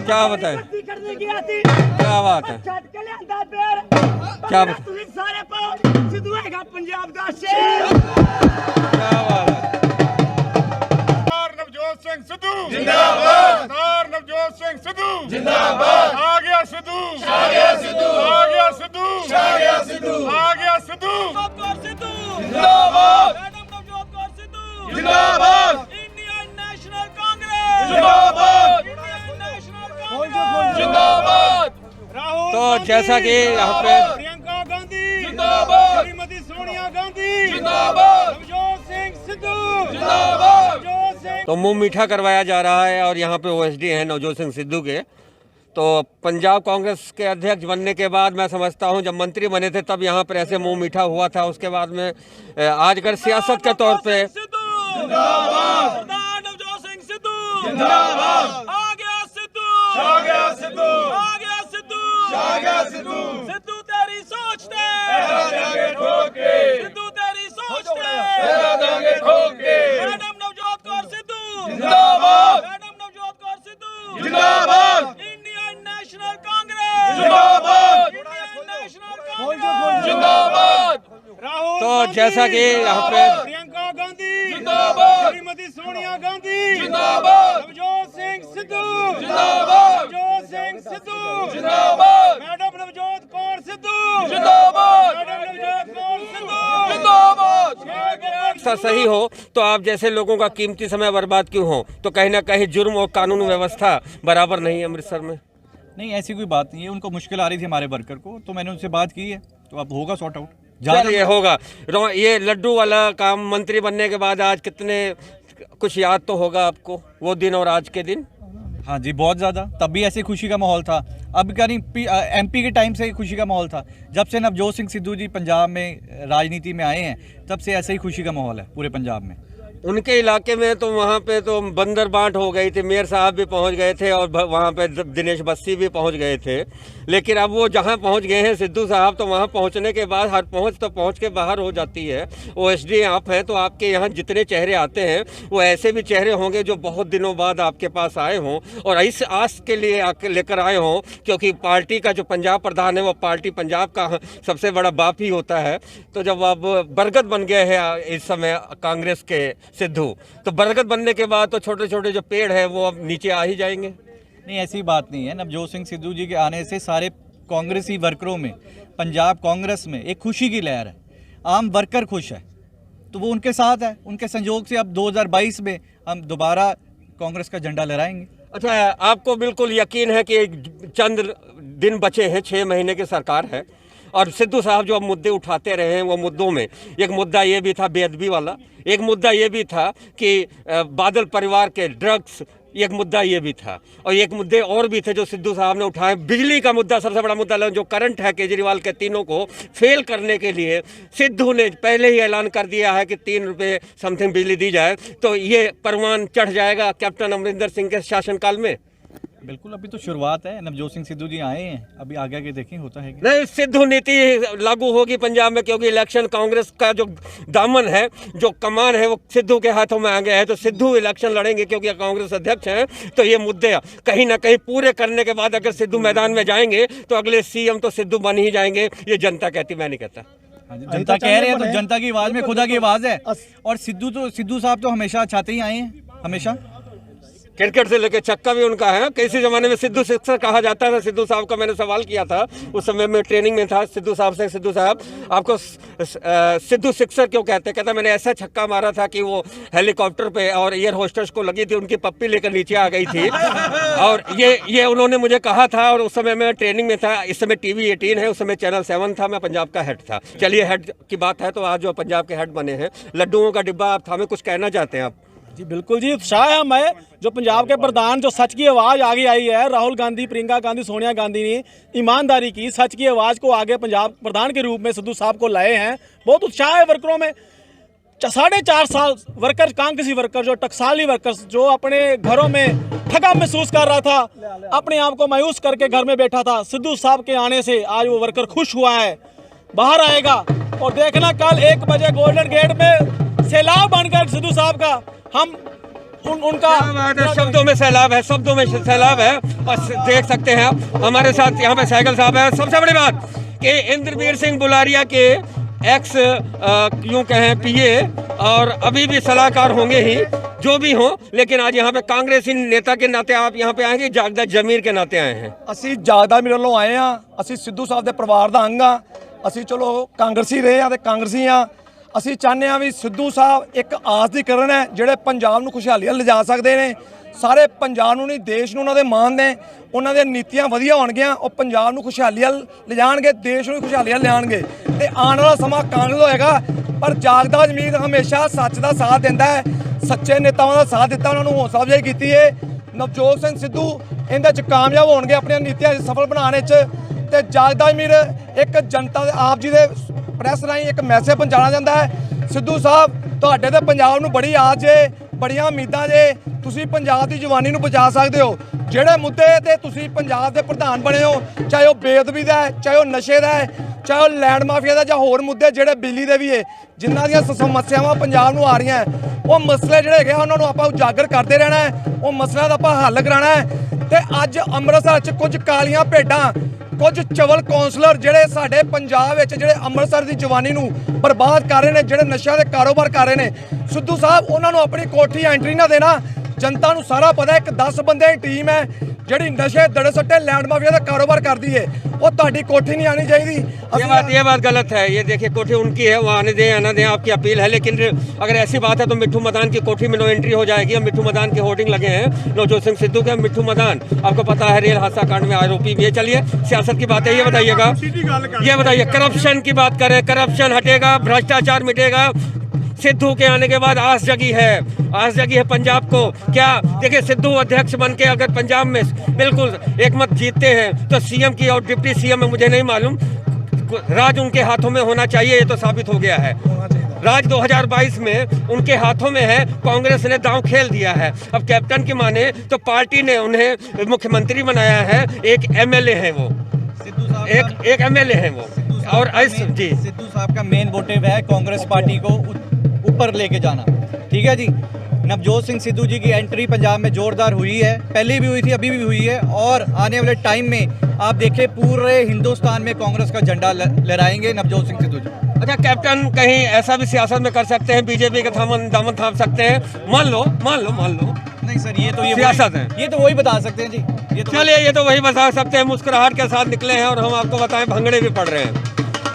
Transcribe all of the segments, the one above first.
क्या बताए, क्या बात है, क्या बात, क्या बात है। नवजोत सिंह सिद्धू जिंदाबाद, सरदार नवजोत सिंह सिद्धू जिंदाबाद। आ गया सिद्धू, आ गया सिद्धू, आ गया सिद्धू, आ गया सिद्धू, आ गया सिद्धू जिंदाबाद, मैडम नवजोत कौर सिद्धू जिंदाबाद, इंडियन नेशनल कांग्रेस जिंदाबाद, इंडियन नेशनल कांग्रेस जिंदाबाद। तो जैसा कि यहाँ पे प्रियंका गांधी जिंदाबाद, श्रीमती सोनिया गांधी जिंदाबाद, नवजोत सिंह सिद्धू जिंदाबाद, नवजोत सिंह। तो मुंह मीठा करवाया जा रहा है और यहाँ पे ओएसडी हैं नवजोत सिंह सिद्धू के। तो पंजाब कांग्रेस के अध्यक्ष बनने के बाद मैं समझता हूँ जब मंत्री बने थे तब यहाँ पर ऐसे मुंह मीठा हुआ था। उसके बाद में आज अगर सियासत के तौर पे जिंदाबाद, सरदार नवजोत सिंह सिद्धू जिंदाबाद, आ गया सिद्धू, आ गया सिद्धू, आ गया सिद्धू, आ गया सिद्धू, सिद्धू तेरी सोच ते तेरा देंगे ठोक के, सिद्धू तेरी सोच ते तेरा देंगे ठोक के, मैडम नवजोत कौर सिद्धू जिंदाबाद, मैडम नवजोत कौर सिद्धू जिंदाबाद, इंडियन नेशनल कांग्रेस जिंदाबाद, इंडियन नेशनल कांग्रेस जिंदाबाद। राहुल तो जैसा कि यहाँ पे प्रियंका गांधी जिंदाबाद, श्रीमती सोनिया गांधी जिंदाबाद, नवजोत सिंह सिद्धू जिंदाबाद, नवजोत सिंह सिद्धू जिंदाबाद, मैडम नवजोत कौर सिद्धू जिंदाबाद, मैडम नवजोत कौर सिद्धू जिंदाबाद। ऐसा सही हो तो आप जैसे लोगों का कीमती समय बर्बाद क्यों हो? तो कहीं ना कहीं जुर्म और कानून व्यवस्था बराबर नहीं है अमृतसर में। नहीं, ऐसी कोई बात नहीं है। उनको मुश्किल आ रही थी हमारे वर्कर को, तो मैंने उनसे बात की है, तो अब होगा सॉर्ट आउट। ये होगा। ये लड्डू वाला काम मंत्री बनने के बाद आज कितने कुछ याद तो होगा आपको वो दिन और आज के दिन? हाँ जी, बहुत ज़्यादा। तब भी ऐसे खुशी का माहौल था। अब करीब एमपी के टाइम से खुशी का माहौल था। जब से नवजोत सिंह सिद्धू जी पंजाब में राजनीति में आए हैं तब से ऐसे ही खुशी का माहौल है पूरे पंजाब में। उनके इलाके में तो वहाँ पे तो बंदर बांट हो गई थी। मेयर साहब भी पहुँच गए थे और वहाँ पे दिनेश बस्सी भी पहुँच गए थे। लेकिन अब वो जहाँ पहुँच गए हैं सिद्धू साहब, तो वहाँ पहुँचने के बाद हर पहुँच तो पहुँच के बाहर हो जाती है। ओएसडी आप हैं तो आपके यहाँ जितने चेहरे आते हैं वो ऐसे भी चेहरे होंगे जो बहुत दिनों बाद आपके पास आए हों और इस आस के लिए लेकर आए हों, क्योंकि पार्टी का जो पंजाब प्रधान है वो पार्टी पंजाब का सबसे बड़ा बाप ही होता है। तो जब अब बरगद बन गए हैं इस समय कांग्रेस के सिद्धू, तो बरगद बनने के बाद तो छोटे छोटे जो पेड़ है वो अब नीचे आ ही जाएंगे। नहीं, ऐसी बात नहीं है। नवजोत सिंह सिद्धू जी के आने से सारे कांग्रेसी वर्करों में, पंजाब कांग्रेस में एक खुशी की लहर है। आम वर्कर खुश है तो वो उनके साथ है। उनके संयोग से अब 2022 में हम दोबारा कांग्रेस का झंडा लहराएंगे। अच्छा, आपको बिल्कुल यकीन है कि चंद दिन बचे हैं, 6 महीने की सरकार है और सिद्धू साहब जो अब मुद्दे उठाते रहे हैं वो मुद्दों में एक मुद्दा ये भी था बेअदबी वाला, एक मुद्दा ये भी था कि बादल परिवार के ड्रग्स, एक मुद्दा ये भी था और एक मुद्दे और भी थे जो सिद्धू साहब ने उठाए। बिजली का मुद्दा सबसे बड़ा मुद्दा जो करंट है केजरीवाल के तीनों को फेल करने के लिए सिद्धू ने पहले ही ऐलान कर दिया है कि 3 रुपये समथिंग बिजली दी जाए। तो ये परवान चढ़ जाएगा कैप्टन अमरिंदर सिंह के शासनकाल में। बिल्कुल, अभी तो शुरुआत है। नवजोत सिंह सिद्धू जी आए हैं, अभी आगे आगे देखें होता है कि नहीं। सिद्धू नीति लागू होगी पंजाब में, क्योंकि इलेक्शन कांग्रेस का जो दामन है, जो कमान है वो सिद्धू के हाथों में आ गया है। तो सिद्धू इलेक्शन लड़ेंगे क्योंकि कांग्रेस अध्यक्ष हैं। तो ये मुद्दे कहीं ना कहीं पूरे करने के बाद अगर सिद्धू मैदान में जाएंगे तो अगले सीएम तो सिद्धू बन ही जाएंगे। ये जनता कहती, मैं नहीं कहता। जनता कह रहे हैं तो जनता की आवाज़ में खुदा की आवाज़ है। और सिद्धू साहब तो हमेशा चाहते ही आए हैं, हमेशा। क्रिकेट से लेकर छक्का भी उनका है। किसी ज़माने में सिद्धू सिक्सर कहा जाता था। सिद्धू साहब का मैंने सवाल किया था, उस समय में ट्रेनिंग में था सिद्धू साहब से, सिद्धू साहब आपको सिद्धू सिक्सर क्यों कहते हैं? कहता मैंने ऐसा छक्का मारा था कि वो हेलीकॉप्टर पे और एयर होस्टेस को लगी थी, उनकी पप्पी लेकर नीचे आ गई थी। और ये उन्होंने मुझे कहा था और उस समय मैं ट्रेनिंग में था। इस समय TV 18 है, उस समय चैनल 7 था, मैं पंजाब का हेड था। चलिए, हेड की बात है तो आज जो पंजाब के हेड बने हैं, लड्डुओं का डिब्बा, आप हमें कुछ कहना चाहते हैं आप? जी बिल्कुल जी, उत्साह है हमें। जो पंजाब के प्रधान, जो सच की आवाज़ आगे आई है, राहुल गांधी, प्रियंका गांधी, सोनिया गांधी ने ईमानदारी की, सच की आवाज़ को आगे पंजाब प्रधान के रूप में सिद्धू साहब को लाए हैं। बहुत उत्साह है वर्करों में। 4.5 साल वर्कर, कांग्रेसी वर्कर, जो टकसाली वर्कर्स, जो अपने घरों में ठगा महसूस कर रहा था, अपने आप को मायूस करके घर में बैठा था, सिद्धू साहब के आने से आज वो वर्कर खुश हुआ है, बाहर आएगा। और देखना कल 1 बजे गोल्डन गेट में सैलाब बनकर सिद्धू साहब का हम उनका क्या बात है, शब्दों में सैलाब है, शब्दों में सैलाब है। और देख सकते हैं आप हमारे साथ यहाँ पे साइकिल साहब है। सबसे बड़ी बात कि इंद्रवीर सिंह बुलारिया के एक्स यूं कहें पीए और अभी भी सलाहकार होंगे ही, जो भी हो, लेकिन आज यहाँ पे कांग्रेसी नेता के नाते आप यहाँ पे आए हैं कि जागदा जमीर के नाते आए हैं? ਅਸੀਂ ਜਾਗਦਾ ਮੇਰੇ ਵੱਲੋਂ ਆਏ ਆ। ਅਸੀਂ ਸਿੱਧੂ ਸਾਹਿਬ ਦੇ ਪਰਿਵਾਰ ਦਾ ਅੰਗ ਆ। ਅਸੀਂ ਚਲੋ ਕਾਂਗਰਸੀ ਰਹੇ ਆ ਤੇ ਕਾਂਗਰਸੀ ਆ। ਅਸੀਂ ਚਾਹੁੰਦੇ ਆ ਵੀ ਸਿੱਧੂ ਸਾਹਿਬ ਇੱਕ ਆਸ ਦੀ ਕਿਰਨ ਹੈ ਜਿਹੜੇ ਪੰਜਾਬ ਨੂੰ ਖੁਸ਼ਹਾਲੀ ਵੱਲ ਲਿਜਾ ਸਕਦੇ ਨੇ। ਸਾਰੇ ਪੰਜਾਬ ਨੂੰ ਨਹੀਂ, ਦੇਸ਼ ਨੂੰ ਉਹਨਾਂ ਦੇ ਮਾਣ ਨੇ, ਉਹਨਾਂ ਦੀਆਂ ਨੀਤੀਆਂ ਵਧੀਆ ਹੋਣਗੀਆਂ, ਉਹ ਪੰਜਾਬ ਨੂੰ ਖੁਸ਼ਹਾਲੀ ਵੱਲ ਲਿਜਾਣਗੇ, ਦੇਸ਼ ਨੂੰ ਵੀ ਖੁਸ਼ਹਾਲੀ ਵੱਲ ਲਿਆਣਗੇ ਤੇ ਆਉਣ ਵਾਲਾ ਸਮਾਂ ਕਾਂਗਰਸ ਹੋਏਗਾ। ਪਰ ਜਾਗਦਾ ਜਮੀਰ ਹਮੇਸ਼ਾ ਸੱਚ ਦਾ ਸਾਥ ਦਿੰਦਾ ਹੈ, ਸੱਚੇ ਨੇਤਾਵਾਂ ਦਾ ਸਾਥ ਦਿੱਤਾ, ਉਹਨਾਂ ਨੂੰ ਹੌਸਲਾ ਅਫਜ਼ਾਈ ਕੀਤੀ ਹੈ। ਨਵਜੋਤ ਸਿੰਘ ਸਿੱਧੂ ਇਹਦੇ 'ਚ ਕਾਮਯਾਬ ਹੋਣਗੇ ਆਪਣੀਆਂ ਨੀਤੀਆਂ ਸਫਲ ਬਣਾਉਣ 'ਚ। ਤੇ ਜਾਗਦਾ ਜਮੀਰ ਇੱਕ ਜਨਤਾ ਦੇ ਆਪ ਜੀ ਦੇ ਪ੍ਰੈਸ ਰਾਹੀਂ ਇੱਕ ਮੈਸੇਜ ਪਹੁੰਚਾਉਣਾ ਜਾਂਦਾ ਹੈ। ਸਿੱਧੂ ਸਾਹਿਬ ਤੁਹਾਡੇ ਤੇ ਪੰਜਾਬ ਨੂੰ ਬੜੀ ਆਸ ਜੇ, ਬੜੀਆਂ ਉਮੀਦਾਂ ਜੇ, ਤੁਸੀਂ ਪੰਜਾਬ ਦੀ ਜਵਾਨੀ ਨੂੰ ਬਚਾ ਸਕਦੇ ਹੋ। ਜਿਹੜੇ ਮੁੱਦੇ ਤੇ ਤੁਸੀਂ ਪੰਜਾਬ ਦੇ ਪ੍ਰਧਾਨ ਬਣੇ ਹੋ, ਚਾਹੇ ਉਹ ਬੇਅਦਬੀ ਦਾ ਹੈ, ਚਾਹੇ ਉਹ ਨਸ਼ੇ ਦਾ ਹੈ, ਚਾਹੇ ਉਹ ਲੈਂਡ ਮਾਫੀਆ ਦਾ, ਜਾਂ ਹੋਰ ਮੁੱਦੇ ਜਿਹੜੇ ਬਿਜਲੀ ਦੇ ਵੀ ਹੈ, ਜਿਨ੍ਹਾਂ ਦੀਆਂ ਸਮੱਸਿਆਵਾਂ ਪੰਜਾਬ ਨੂੰ ਆ ਰਹੀਆਂ ਹੈ, ਉਹ ਮਸਲੇ ਜਿਹੜੇ ਹੈਗੇ ਉਹਨਾਂ ਨੂੰ ਆਪਾਂ ਉਜਾਗਰ ਕਰਦੇ ਰਹਿਣਾ ਹੈ, ਉਹ ਮਸਲਿਆਂ ਦਾ ਆਪਾਂ ਹੱਲ ਕਰਾਉਣਾ ਹੈ। ਤੇ ਅੱਜ ਅੰਮ੍ਰਿਤਸਰ 'ਚ ਕੁਝ ਕਾਲੀਆਂ ਭੇਡਾਂ, ਕੁਝ ਚਵਲ ਕੌਂਸਲਰ ਜਿਹੜੇ ਸਾਡੇ ਪੰਜਾਬ ਵਿੱਚ ਜਿਹੜੇ ਅੰਮ੍ਰਿਤਸਰ ਦੀ ਜਵਾਨੀ ਨੂੰ ਬਰਬਾਦ ਕਰ ਰਹੇ ਨੇ, ਜਿਹੜੇ ਨਸ਼ਿਆਂ ਦੇ ਕਾਰੋਬਾਰ ਕਰ ਰਹੇ ਨੇ, ਸਿੱਧੂ ਸਾਹਿਬ ਉਹਨਾਂ ਨੂੰ ਆਪਣੀ ਕੋਠੀ ਐਂਟਰੀ ਨਾ ਦੇਣਾ। जनता ਨੂੰ ਸਾਰਾ ਪਤਾ ਇੱਕ 10 ਬੰਦਿਆਂ ਦੀ ਟੀਮ ਹੈ ਜਿਹੜੀ ਨਸ਼ੇ ਦੜੇ ਸੱਟੇ लैंड माफिया ਦਾ ਕਾਰੋਬਾਰ ਕਰਦੀ ਹੈ, ਉਹ ਤੁਹਾਡੀ ਕੋਠੀ नहीं आनी चाहिए। ये बात गलत है। ये देखिए कोठी उनकी है, वो आने दें आना दें, आपकी अपील है। लेकिन अगर ऐसी बात है तो मिट्ठू मदान की कोठी में नो एंट्री हो जाएगी। अब मिट्ठू मदान के होर्डिंग लगे हैं नवजोत सिंह सिद्धू के। मिट्ठू मदान आपको पता है रेल हादसा कांड में आरोपी भी है। चलिए सियासत की बात है, ये बताइएगा, ये बताइए करप्शन की बात करें, करप्शन हटेगा, भ्रष्टाचार मिटेगा? सिद्धू के आने के बाद आस जगी है, आस जगी है पंजाब को। क्या देखिए सिद्धू अध्यक्ष बन के अगर पंजाब में बिल्कुल एक मत जीतते हैं तो सीएम की और डिप्टी सीएम में मुझे नहीं मालूम, राज उनके हाथों में होना चाहिए। ये तो साबित हो गया है, राज 2022 में उनके हाथों में है। कांग्रेस ने दांव खेल दिया है। अब कैप्टन की माने तो पार्टी ने उन्हें मुख्यमंत्री बनाया है, एक एमएलए है वो, एक एमएलए है वो। और जी सिद्धू साहब का मेन मोटिव है कांग्रेस पार्टी को ऊपर लेके जाना, ठीक है जी। नवजोत सिंह सिद्धू जी की एंट्री पंजाब में जोरदार हुई है, पहले भी हुई थी, अभी भी हुई है, और आने वाले टाइम में आप देखिए पूरे हिंदुस्तान में कांग्रेस का झंडा लहराएंगे नवजोत सिंह सिद्धू जी। अच्छा, कैप्टन कहीं ऐसा भी सियासत में कर सकते हैं, बीजेपी का दामन थाम सकते हैं? मान लो नहीं सर, ये तो सियासत है, ये तो वही बता सकते हैं जी। ये तो चलिए ये तो वही बता सकते हैं। मुस्कुराहट के साथ निकले हैं और हम आपको बताएं भंगड़े भी पड़ रहे हैं।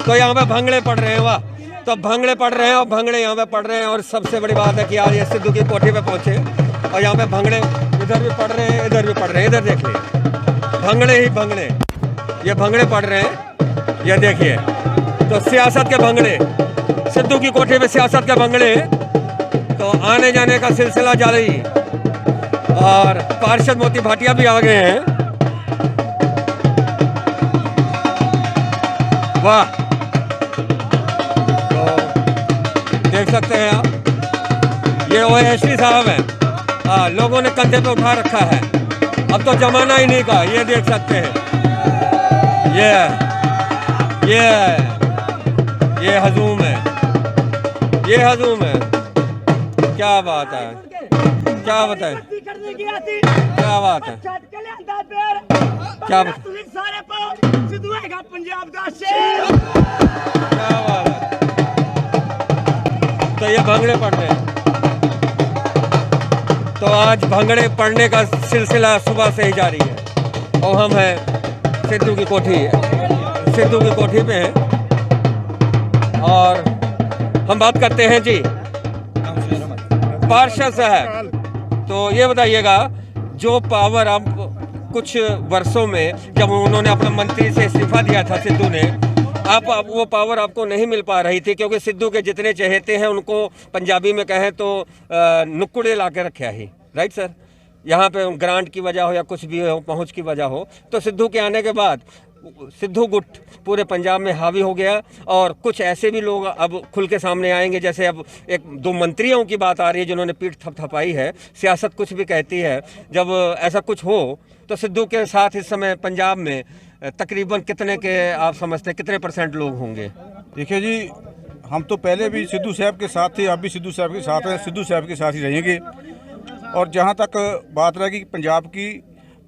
तो यहाँ पे भंगड़े पड़ रहे हैं, वाह, तो भंगड़े पड़ रहे हैं और भंगड़े यहाँ पे पड़ रहे हैं। और सबसे बड़ी बात है कि आज ये सिद्धू की कोठी पे पहुंचे और यहाँ पे भंगड़े इधर भी पड़ रहे हैं, इधर भी पड़ रहे हैं। इधर देखिए भंगड़े ही भंगड़े, ये भंगड़े पड़ रहे हैं, ये देखिए। तो सियासत के भंगड़े, सिद्धू की कोठी पे सियासत के भंगड़े, तो आने जाने का सिलसिला जारी। और पार्षद मोती भाटिया भी आ गए हैं, वाह, देख सकते हैं आप, ये ओवैसी साहब हैं। हाँ, लोगों ने कंधे पे उठा रखा है, अब तो जमाना ही नहीं का। ये देख सकते हैं, ये हजूम है, ये हजूम है। क्या बात है, क्या बताएं, क्या बात है, क्या बात, क्या बात है। तो ये भंगड़े पड़ रहे हैं, तो आज भंगड़े पड़ने का सिलसिला सुबह से ही जारी है। और हम हैं सिद्धू की कोठी, सिद्धू की कोठी पे हैं और हम बात करते हैं जी पार्षद साहब। तो ये बताइएगा, जो पावर आप कुछ वर्षों में जब उन्होंने अपना मंत्री से इस्तीफा दिया था सिद्धू ने, आप वो पावर आपको नहीं मिल पा रही थी क्योंकि सिद्धू के जितने चहेते हैं उनको पंजाबी में कहें तो नुक्कड़े ला के रखे ही, राइट सर। यहाँ पे ग्रांट की वजह हो या कुछ भी हो, पहुँच की वजह हो, तो सिद्धू के आने के बाद सिद्धू गुट पूरे पंजाब में हावी हो गया। और कुछ ऐसे भी लोग अब खुल के सामने आएंगे, जैसे अब एक दो मंत्रियों की बात आ रही है जिन्होंने पीठ थपथपाई है। सियासत कुछ भी कहती है, जब ऐसा कुछ हो तो सिद्धू के साथ इस समय पंजाब में तकरीबन कितने के आप समझते हैं कितने % लोग होंगे? देखिए जी, हम तो पहले भी सिद्धू साहब के साथ थे, अब भी सिद्धू साहब के साथ हैं, सिद्धू साहब के साथ ही रहेंगे। और जहाँ तक बात रहेगी पंजाब की,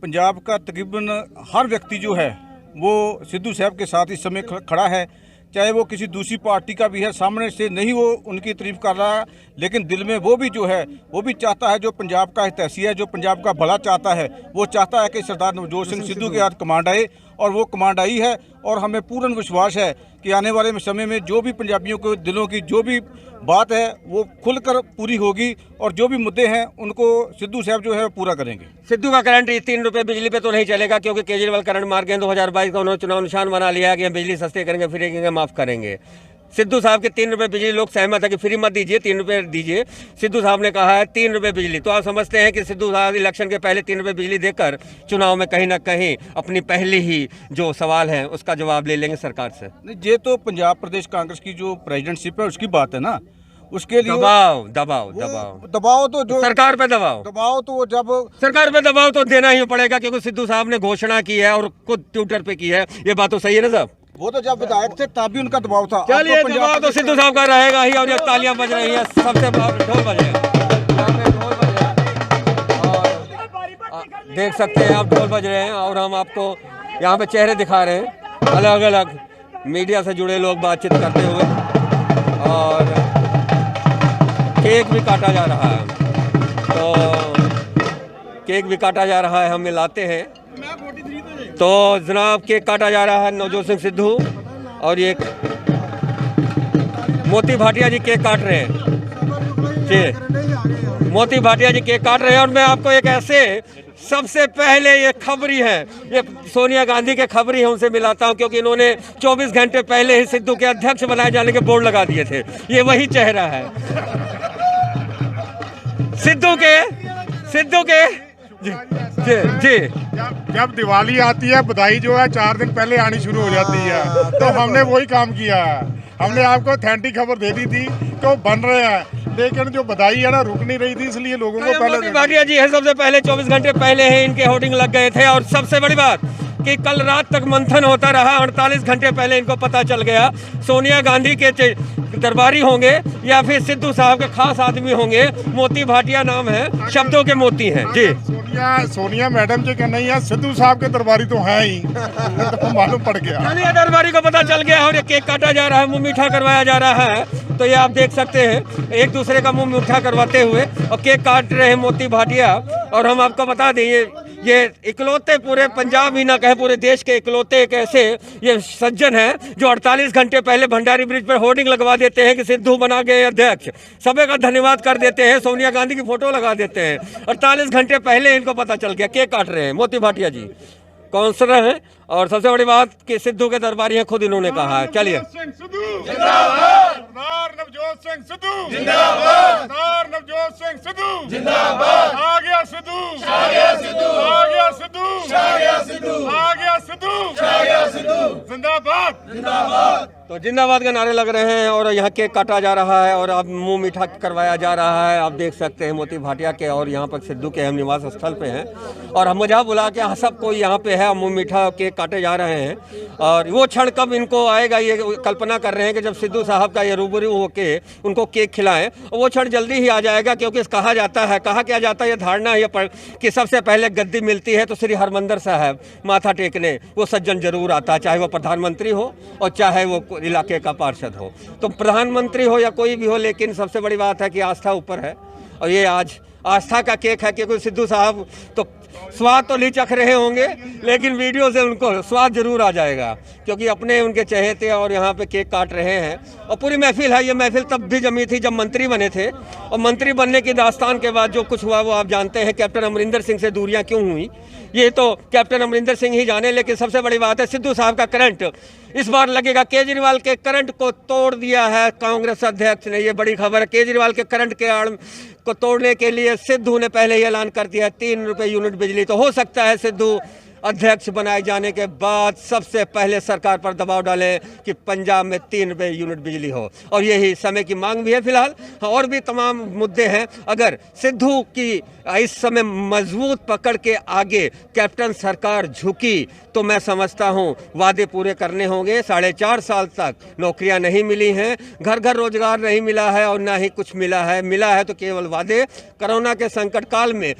पंजाब का तकरीबन हर व्यक्ति जो है वो सिद्धू साहब के साथ इस समय खड़ा है, चाहे वो किसी दूसरी पार्टी का भी है, सामने से नहीं वो उनकी तारीफ कर रहा है, लेकिन दिल में वो भी जो है वो भी चाहता है, जो पंजाब का हितैषी है, जो पंजाब का भला चाहता है, वो चाहता है कि सरदार नवजोत सिंह सिद्धू के हाथ कमांड आए, और वो कमांड आई है। और हमें पूर्ण विश्वास है कि आने वाले समय में जो भी पंजाबियों के दिलों की जो भी बात है वो खुलकर पूरी होगी, और जो भी मुद्दे हैं उनको सिद्धू साहब जो है पूरा करेंगे। सिद्धू का करंट 3 रुपए बिजली पे तो नहीं चलेगा, क्योंकि केजरीवाल करंट मार के 2022 का उन्होंने चुनाव निशान बना लिया है कि हम बिजली सस्ते करेंगे, फ्री करेंगे, माफ करेंगे। सिद्धू साहब के 3 रुपए बिजली, लोग सहमत है कि फ्री मत दीजिए, 3 रुपए दीजिए। सिद्धू साहब ने कहा है 3 रुपए बिजली, तो आप समझते हैं कि सिद्धू साहब इलेक्शन के पहले 3 रुपए बिजली देकर चुनाव में कहीं ना कहीं अपनी पहली ही जो सवाल है उसका जवाब ले लेंगे सरकार से। नहीं, ये तो पंजाब प्रदेश कांग्रेस की जो प्रेसिडेंटशिप है उसकी बात है ना, उसके लिए दबाव दबाव दबाव दबाव तो जो सरकार पे दबाव तो जब सरकार पे दबाव तो देना ही पड़ेगा, क्योंकि सिद्धू साहब ने घोषणा की है और खुद ट्विटर पे की है। ये बात तो सही है ना साहब? वो तो जब विधायक थे तब भी उनका दबाव था। चलिए, दबाव तो सिद्धू साहब का रहेगा ही। और ये तालियां बज रही हैं, सबसे ढोल बज रहे हैं, और देख सकते हैं आप ढोल बज रहे हैं, और हम आपको यहाँ पे चेहरे दिखा रहे हैं, अलग अलग मीडिया से जुड़े लोग बातचीत करते हुए, और केक भी काटा जा रहा है। तो केक भी काटा जा रहा है, हम मिलाते हैं। तो जनाब केक काटा जा रहा है नवजोत सिंह सिद्धू, और ये मोती भाटिया जी केक काट रहे हैं जी, मोती भाटिया जी केक काट रहे हैं। और मैं आपको एक ऐसे सबसे पहले ये खबरी है, ये सोनिया गांधी के खबरी है, उनसे मिलाता हूं, क्योंकि इन्होंने 24 घंटे पहले ही सिद्धू के अध्यक्ष बनाए जाने के बोर्ड लगा दिए थे। ये वही चेहरा है सिद्धू के जी जी जी। जब दिवाली आती है बधाई जो है 4 दिन पहले आनी शुरू हो जाती है, तो हमने वही काम किया है। हमने आपको ऑथेंटिक खबर दे दी थी कि वो बन रहे हैं, लेकिन जो बधाई है ना रुक नहीं रही थी, इसलिए लोगों को पहले भाटिया जी है सबसे पहले 24 घंटे पहले ही इनके होर्डिंग लग गए थे। और सबसे बड़ी बात कि कल रात तक मंथन होता रहा, 48 घंटे पहले इनको पता चल गया सोनिया गांधी के दरबारी होंगे या फिर सिद्धू साहब के खास आदमी होंगे। मोती भाटिया नाम है, शब्दों के मोती हैं जी। सोनिया मैडम जी का नहीं है, सिद्धू साहब के दरबारी तो हैं ही, तो मालूम पड़ गया। चलिए, दरबारी को पता चल गया, और ये केक काटा जा रहा है, मुंह मीठा करवाया जा रहा है। तो ये आप देख सकते हैं एक दूसरे का मुंह मीठा करवाते हुए, और केक काट रहे हैं मोती भाटिया। और हम आपको बता दें ये इकलौते पूरे पंजाब ही ना कहे पूरे देश के इकलौते एक ऐसे ये सज्जन हैं जो 48 घंटे पहले भंडारी ब्रिज पर होर्डिंग लगवा देते हैं कि सिद्धू बना गए अध्यक्ष। सभी का धन्यवाद कर देते हैं, सोनिया गांधी की फोटो लगा देते हैं। 48 घंटे पहले इनको पता चल गया, केक काट रहे हैं मोती भाटिया जी, काउंसलर हैं। और सबसे बड़ी बात कि सिद्धू के दरबारी हैं, खुद इन्होंने कहा है। चलिए, नवजोत सिंह सिद्धू जिंदाबाद, नवजोत सिंह सिद्धू जिंदाबाद, आ गया सिद्धू, आ गया सिद्धू, आ गया सिद्धू, आ गया सिद्धू, आ गया सिद्धू, आ गया सिद्धू, जिंदाबाद जिंदाबाद। तो जिंदाबाद के नारे लग रहे हैं, और यहाँ केक काटा जा रहा है, और अब मुंह मीठा करवाया जा रहा है। आप देख सकते हैं मोती भाटिया के, और यहाँ पर सिद्धू के हम निवास स्थल पे हैं, और हम मजा बुला के सब कोई यहाँ पे है, मुंह मीठा केक काटे जा रहे हैं। और वो क्षण कब इनको आएगा ये कल्पना कर रहे हैं कि जब सिद्धू साहब का ये रूबरू होके उनको केक खिलाएं, और वो क्षण जल्दी ही आ जाएगा। क्योंकि कहा जाता है, कहा क्या जाता है, ये धारणा है कि सबसे पहले गद्दी मिलती है तो श्री हरमंदिर साहब माथा टेकने वो सज्जन जरूर आता है, चाहे वो प्रधानमंत्री हो और चाहे वो इलाके का पार्षद हो। तो प्रधानमंत्री हो या कोई भी हो, लेकिन सबसे बड़ी बात है कि आस्था ऊपर है, और ये आज आस्था का केक है। क्योंकि सिद्धू साहब तो स्वाद तो नहीं चख रहे होंगे, लेकिन वीडियो से उनको स्वाद जरूर आ जाएगा, क्योंकि अपने उनके चहेते और यहाँ पे केक काट रहे हैं। और पूरी महफिल है, ये महफिल तब भी जमी थी जब मंत्री बने थे, और मंत्री बनने की दास्तान के बाद जो कुछ हुआ वो आप जानते हैं। कैप्टन अमरिंदर सिंह से दूरियां क्यों हुई ये तो कैप्टन अमरिंदर सिंह ही जाने। लेकिन सबसे बड़ी बात है सिद्धू साहब का करंट इस बार लगेगा। केजरीवाल के करंट को तोड़ दिया है कांग्रेस अध्यक्ष ने, ये बड़ी खबर है। केजरीवाल के करंट के आड़ को तोड़ने के लिए सिद्धू ने पहले ही ऐलान कर दिया 3 रुपये यूनिट बिजली। तो हो सकता है सिद्धू अध्यक्ष बनाए जाने के बाद सबसे पहले सरकार पर दबाव डालें कि पंजाब में 3 रुपये यूनिट बिजली हो, और यही समय की मांग भी है। फिलहाल और भी तमाम मुद्दे हैं। अगर सिद्धू की इस समय मजबूत पकड़ के आगे कैप्टन सरकार झुकी तो मैं समझता हूं वादे पूरे करने होंगे। 4.5 साल तक नौकरियां नहीं मिली हैं, घर घर रोजगार नहीं मिला है और ना ही कुछ मिला है तो केवल वादे। कोरोना के संकट काल में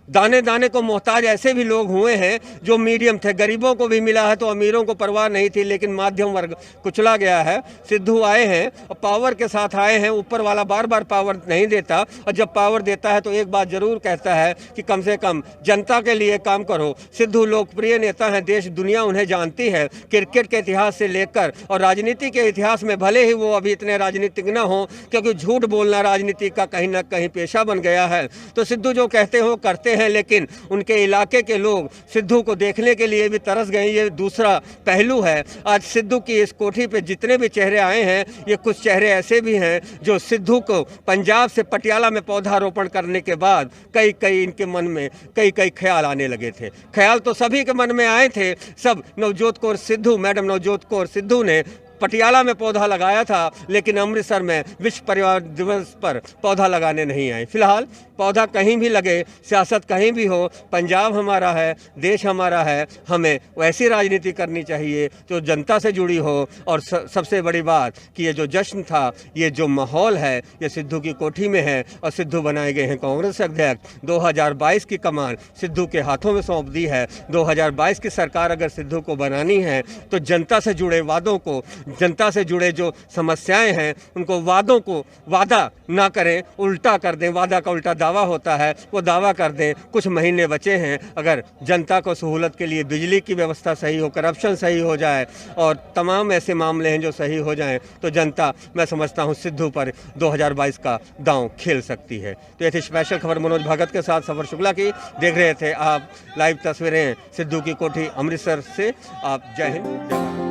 दाने दाने को मोहताज ऐसे भी लोग हुए हैं जो मीडियम थे, गरीबों को भी मिला है तो अमीरों को परवाह नहीं थी, लेकिन मध्यम वर्ग कुचला गया है। सिद्धू आए हैं और पावर के साथ आए हैं। ऊपर वाला बार बार पावर नहीं देता, और जब पावर देता है तो एक बात जरूर कहता है कि कम से कम जनता के लिए काम करो। सिद्धू लोकप्रिय नेता हैं, देश दुनिया उन्हें जानती है। क्रिकेट के इतिहास से लेकर और राजनीति के इतिहास में भले ही वो अभी इतने राजनीतिक न हो, क्योंकि झूठ बोलना राजनीति का कहीं ना कहीं पेशा बन गया है, तो सिद्धू जो कहते हो करते हैं। लेकिन उनके इलाके के लोग सिद्धू को देखने के लिए भी तरस गए। ये दूसरा पहलू है। आज सिद्धू की इस कोठी पे जितने भी चेहरे आए हैं, ये कुछ चेहरे ऐसे भी हैं जो सिद्धू को पंजाब से पटियाला में पौधारोपण करने के बाद कई इनके मन में कई ख्याल आने लगे थे। ख्याल तो सभी के मन में आए थे। सब नवजोत कौर सिद्धू, मैडम नवजोत कौर सिद्धू ने पटियाला में पौधा लगाया था, लेकिन अमृतसर में विश्व परिवार दिवस पर पौधा लगाने नहीं आए। फिलहाल पौधा कहीं भी लगे, सियासत कहीं भी हो, पंजाब हमारा है, देश हमारा है। हमें वैसी राजनीति करनी चाहिए जो जनता से जुड़ी हो। और सबसे बड़ी बात कि ये जो जश्न था, ये जो माहौल है, ये सिद्धू की कोठी में है और सिद्धू बनाए गए हैं कांग्रेस अध्यक्ष। 2022 की कमान सिद्धू के हाथों में सौंप दी है। 2022 की सरकार अगर सिद्धू को बनानी है तो जनता से जुड़े वादों को, जनता से जुड़े जो समस्याएं हैं उनको वादों को वादा ना करें, उल्टा कर दें। वादा का उल्टा दावा होता है, वो दावा कर दें। कुछ महीने बचे हैं, अगर जनता को सहूलत के लिए बिजली की व्यवस्था सही हो, करप्शन सही हो जाए और तमाम ऐसे मामले हैं जो सही हो जाएं, तो जनता, मैं समझता हूं, सिद्धू पर 2022 का दांव खेल सकती है। तो ये थी स्पेशल खबर मनोज भगत के साथ सफर शुक्ला की। देख रहे थे आप लाइव तस्वीरें सिद्धू की कोठी अमृतसर से। आप जय हिंद, जय भारत।